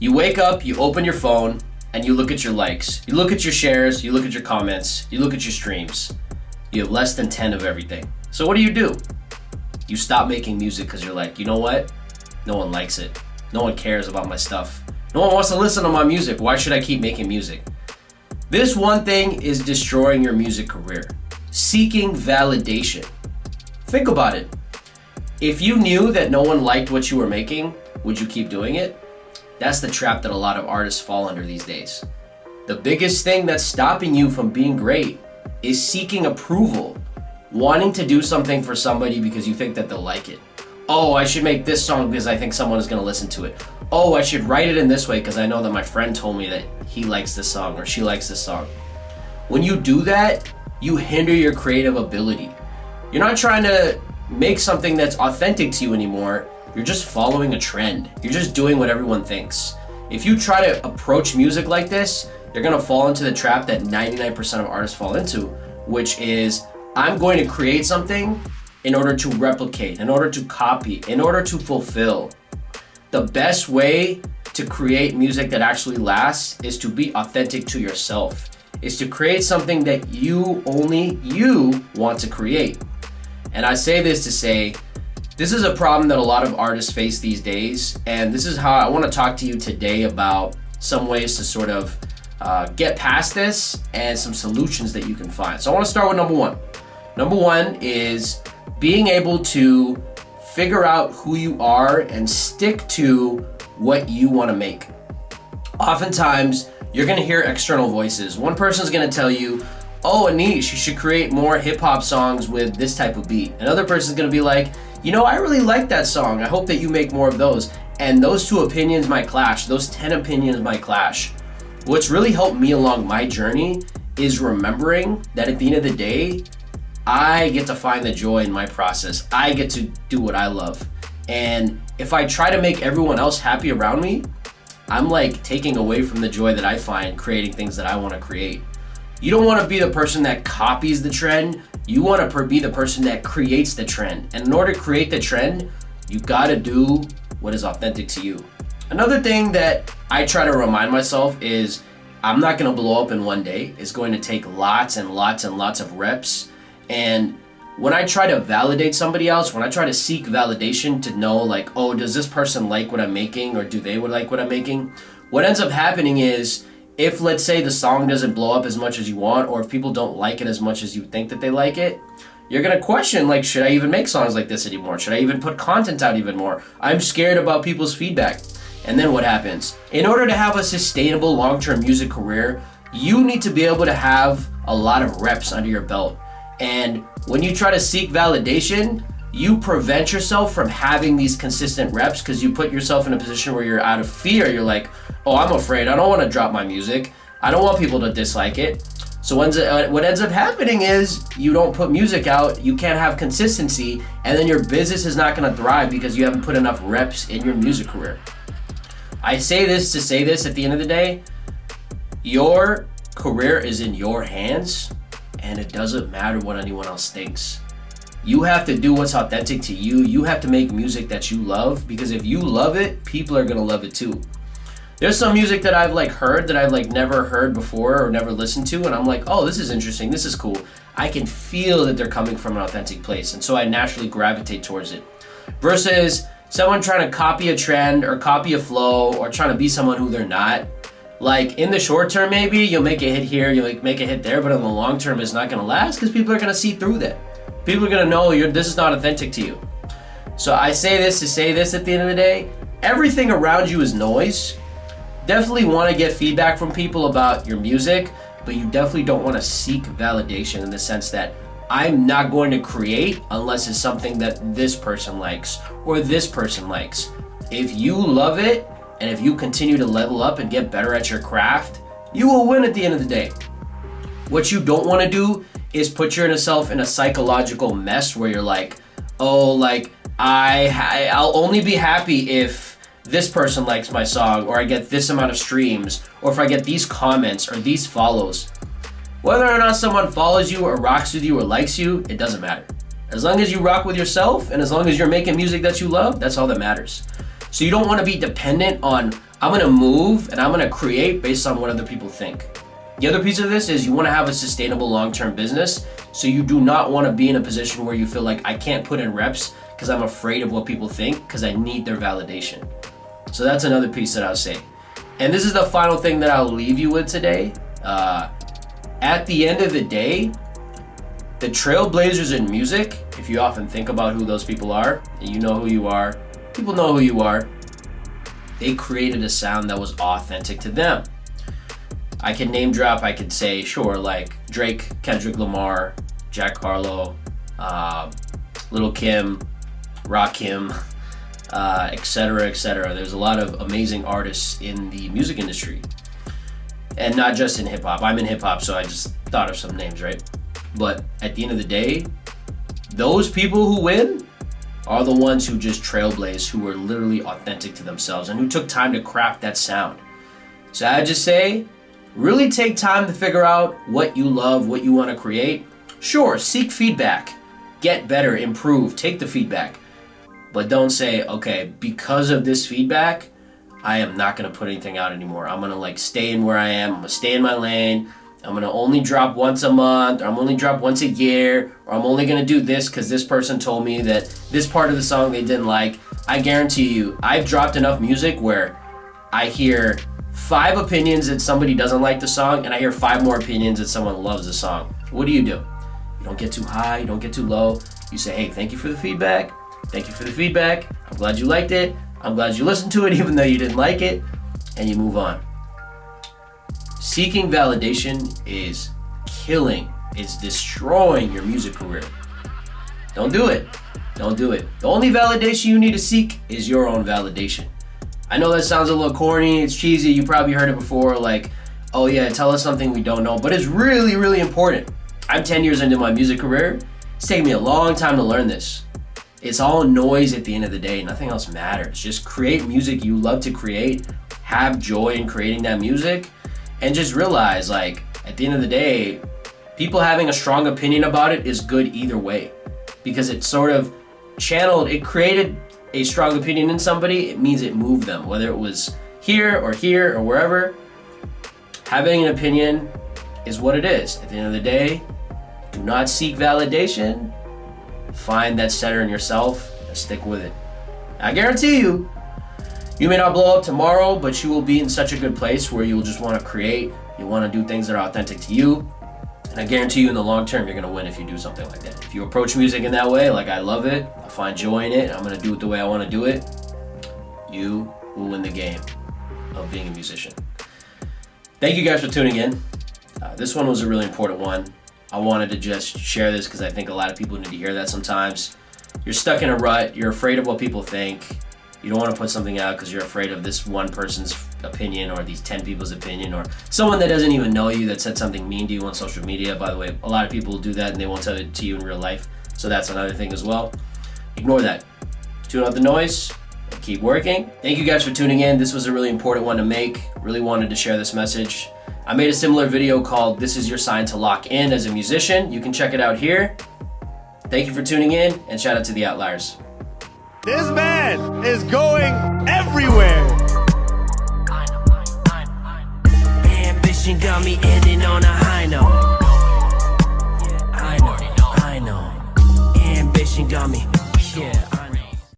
You wake up, you open your phone, and you look at your likes. You look at your shares, you look at your comments, you look at your streams. You have less than 10 of everything. So what do? You stop making music because you're like, you know what? No one likes it. No one cares about my stuff. No one wants to listen to my music. Why should I keep making music? This one thing is destroying your music career. Seeking validation. Think about it. If you knew that no one liked what you were making, would you keep doing it? That's the trap that a lot of artists fall under these days. The biggest thing that's stopping you from being great is seeking approval. Wanting to do something for somebody because you think that they'll like it. Oh, I should make this song because I think someone is going to listen to it. Oh, I should write it in this way because I know that my friend told me that he likes this song or she likes this song. When you do that, you hinder your creative ability. You're not trying to make something that's authentic to you anymore. You're just following a trend. You're just doing what everyone thinks. If you try to approach music like this, you're going to fall into the trap that 99% of artists fall into, which is, I'm going to create something in order to replicate, in order to copy, in order to fulfill. The best way to create music that actually lasts is to be authentic to yourself, is to create something that only you want to create. And I say this to say, this is a problem that a lot of artists face these days, and this is how I want to talk to you today about some ways to sort of get past this and some solutions that you can find. So I want to start with number one. Number one is being able to figure out who you are and stick to what you want to make. Oftentimes, you're going to hear external voices. One person's going to tell you, oh, Anish, you should create more hip-hop songs with this type of beat. Another person's going to be like, you know, I really like that song. I hope that you make more of those. And those two opinions might clash. Those 10 opinions might clash. What's really helped me along my journey is remembering that at the end of the day, I get to find the joy in my process. I get to do what I love. And if I try to make everyone else happy around me, I'm like taking away from the joy that I find creating things that I want to create. You don't want to be the person that copies the trend. You want to be the person that creates the trend. And in order to create the trend, you got to do what is authentic to you. Another thing that I try to remind myself is I'm not going to blow up in one day. It's going to take lots and lots and lots of reps. And when I try to validate somebody else, when I try to seek validation to know like, oh, does this person like what I'm making or do they like what I'm making? What ends up happening is if, let's say, the song doesn't blow up as much as you want, or if people don't like it as much as you think that they like it, you're going to question, like, should I even make songs like this anymore? Should I even put content out even more? I'm scared about people's feedback. And then what happens? In order to have a sustainable long-term music career, you need to be able to have a lot of reps under your belt. And when you try to seek validation, you prevent yourself from having these consistent reps because you put yourself in a position where you're out of fear. You're like, oh, I'm afraid. I don't want to drop my music. I don't want people to dislike it. So what ends up happening is you don't put music out, you can't have consistency, and then your business is not going to thrive because you haven't put enough reps in your music career. I say this to say this at the end of the day, your career is in your hands, and it doesn't matter what anyone else thinks. You have to do what's authentic to you. You have to make music that you love, because if you love it, people are gonna love it too. There's some music that I've heard that I've never heard before or never listened to, and I'm like, oh, this is interesting, this is cool. I can feel that they're coming from an authentic place, and so I naturally gravitate towards it. Versus someone trying to copy a trend or copy a flow or trying to be someone who they're not. Like in the short term, maybe you'll make a hit here, you'll make a hit there, but in the long term, it's not gonna last because people are gonna see through that. People are gonna know this is not authentic to you. So I say this to say this at the end of the day, everything around you is noise. Definitely want to get feedback from people about your music, but you definitely don't want to seek validation in the sense that I'm not going to create unless it's something that this person likes or this person likes. If you love it, and if you continue to level up and get better at your craft, you will win at the end of the day. What you don't want to do is put yourself in a psychological mess where you're like, oh, I'll only be happy if this person likes my song, or I get this amount of streams, or if I get these comments or these follows. Whether or not someone follows you or rocks with you or likes you, it doesn't matter. As long as you rock with yourself and as long as you're making music that you love, that's all that matters. So you don't want to be dependent on, I'm going to move and I'm going to create based on what other people think. The other piece of this is you want to have a sustainable long-term business. So you do not want to be in a position where you feel like I can't put in reps because I'm afraid of what people think because I need their validation. So that's another piece that I'll say. And this is the final thing that I'll leave you with today. At the end of the day, the trailblazers in music, if you often think about who those people are, and you know who you are, people know who you are, they created a sound that was authentic to them. I can name drop, I could say, sure, like Drake, Kendrick Lamar, Jack Harlow, Lil' Kim, Rakim, etc., etc. There's a lot of amazing artists in the music industry. And not just in hip hop. I'm in hip hop, so I just thought of some names, right? But at the end of the day, those people who win are the ones who just trailblaze, who were literally authentic to themselves and who took time to craft that sound. So I just say, really take time to figure out what you love, what you want to create. Sure, seek feedback, get better, improve, take the feedback. But don't say, okay, because of this feedback, I am not going to put anything out anymore. I'm going to like stay in where I am. I'm going to stay in my lane. I'm going to only drop once a month, or I'm only drop once a year, or I'm only going to do this because this person told me that this part of the song they didn't like. I guarantee you, I've dropped enough music where I hear 5 opinions that somebody doesn't like the song, and I hear 5 more opinions that someone loves the song. What do? You don't get too high, you don't get too low. You say, hey, thank you for the feedback. Thank you for the feedback. I'm glad you liked it. I'm glad you listened to it even though you didn't like it, and you move on. Seeking validation is killing, is destroying your music career. Don't do it. Don't do it. The only validation you need to seek is your own validation. I know that sounds a little corny, it's cheesy, you probably heard it before, like, oh yeah, tell us something we don't know, but it's really, really important. I'm 10 years into my music career. It's taken me a long time to learn this. It's all noise at the end of the day. Nothing else matters. Just create music you love to create. Have joy in creating that music. And just realize, like, at the end of the day, people having a strong opinion about it is good either way. Because it sort of channeled, it created a strong opinion in somebody. It means it moved them. Whether it was here or wherever. Having an opinion is what it is. At the end of the day, do not seek validation. Find that center in yourself and stick with it. I guarantee you, you may not blow up tomorrow, but you will be in such a good place where you'll just want to create. You want to do things that are authentic to you. And I guarantee you in the long term, you're going to win if you do something like that. If you approach music in that way, like I love it, I find joy in it, I'm going to do it the way I want to do it, you will win the game of being a musician. Thank you guys for tuning in. This one was a really important one. I wanted to just share this because I think a lot of people need to hear that sometimes. You're stuck in a rut. You're afraid of what people think. You don't want to put something out because you're afraid of this one person's opinion or these 10 people's opinion or someone that doesn't even know you that said something mean to you on social media. By the way, a lot of people will do that and they won't tell it to you in real life. So that's another thing as well. Ignore that. Tune out the noise and keep working. Thank you guys for tuning in. This was a really important one to make. Really wanted to share this message. I made a similar video called This Is Your Sign to Lock In as a Musician. You can check it out here. Thank you for tuning in, and shout out to the Outliers. This man is going everywhere. Ambition got me